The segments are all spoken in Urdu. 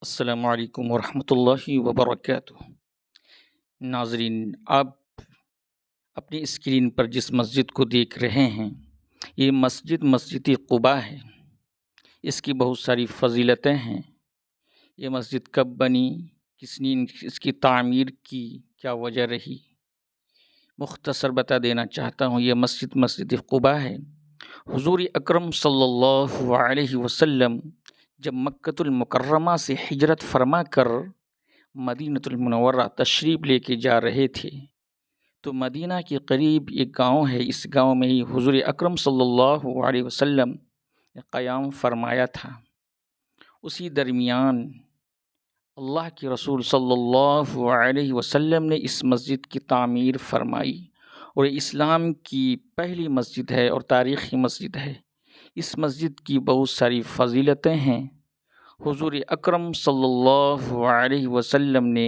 السلام علیکم ورحمۃ اللہ وبرکاتہ۔ ناظرین، آپ اپنی اسکرین پر جس مسجد کو دیکھ رہے ہیں، یہ مسجد قباء ہے۔ اس کی بہت ساری فضیلتیں ہیں۔ یہ مسجد کب بنی، کس نے اس کی تعمیر کی، کیا وجہ رہی، مختصر بتا دینا چاہتا ہوں۔ یہ مسجد قباء ہے۔ حضور اکرم صلی اللہ علیہ وسلم جب مکۃ المکرمہ سے ہجرت فرما کر مدینہ المنورہ تشریف لے کے جا رہے تھے، تو مدینہ کے قریب ایک گاؤں ہے۔ اس گاؤں میں ہی حضور اکرم صلی اللہ علیہ وسلم نے قیام فرمایا تھا۔ اسی درمیان اللہ کے رسول صلی اللہ علیہ وسلم نے اس مسجد کی تعمیر فرمائی، اور اسلام کی پہلی مسجد ہے اور تاریخی مسجد ہے۔ اس مسجد کی بہت ساری فضیلتیں ہیں۔ حضور اکرم صلی اللہ علیہ وسلم نے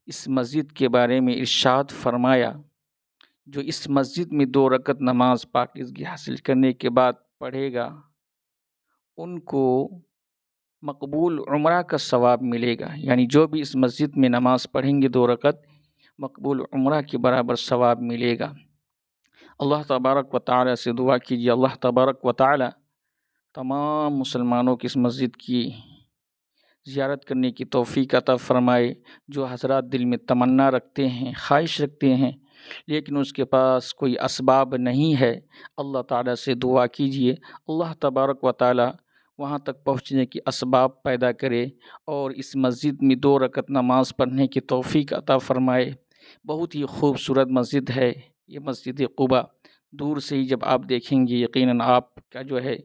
اس مسجد کے بارے میں ارشاد فرمایا، جو اس مسجد میں 2 رکعت نماز پاکیزگی حاصل کرنے کے بعد پڑھے گا، ان کو مقبول عمرہ کا ثواب ملے گا۔ یعنی جو بھی اس مسجد میں نماز پڑھیں گے 2 رکعت، مقبول عمرہ کے برابر ثواب ملے گا۔ اللہ تبارک و تعالی سے دعا کیجیے، اللہ تبارک و تعالی تمام مسلمانوں کی اس مسجد کی زیارت کرنے کی توفیق عطا فرمائے۔ جو حضرات دل میں تمنا رکھتے ہیں، خواہش رکھتے ہیں، لیکن اس کے پاس کوئی اسباب نہیں ہے، اللہ تعالی سے دعا کیجیے، اللہ تبارک و تعالی وہاں تک پہنچنے کی اسباب پیدا کرے اور اس مسجد میں 2 رکعت نماز پڑھنے کی توفیق عطا فرمائے۔ بہت ہی خوبصورت مسجد ہے یہ مسجد قباء۔ دور سے ہی جب آپ دیکھیں گے، یقیناً آپ کا جو ہے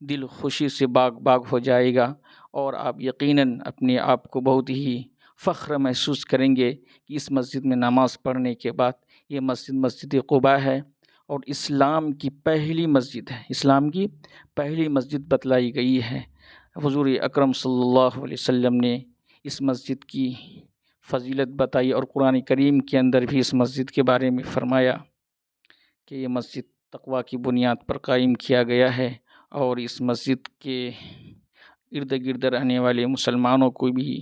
دل خوشی سے باغ باغ ہو جائے گا، اور آپ یقیناً اپنے آپ کو بہت ہی فخر محسوس کریں گے کہ اس مسجد میں نماز پڑھنے کے بعد۔ یہ مسجد قباء ہے اور اسلام کی پہلی مسجد ہے، اسلام کی پہلی مسجد بتلائی گئی ہے۔ حضور اکرم صلی اللہ علیہ وسلم نے اس مسجد کی فضیلت بتائی، اور قرآن کریم کے اندر بھی اس مسجد کے بارے میں فرمایا کہ یہ مسجد تقویٰ کی بنیاد پر قائم کیا گیا ہے، اور اس مسجد کے ارد گرد رہنے والے مسلمانوں کو بھی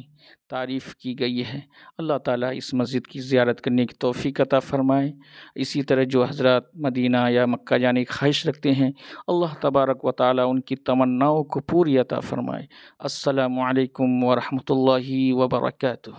تعریف کی گئی ہے۔ اللہ تعالیٰ اس مسجد کی زیارت کرنے کی توفیق عطا فرمائے۔ اسی طرح جو حضرات مدینہ یا مکہ جانے کی خواہش رکھتے ہیں، اللہ تبارک و تعالیٰ ان کی تمناؤں کو پوری عطا فرمائے۔ السلام علیکم ورحمۃ اللہ وبرکاتہ۔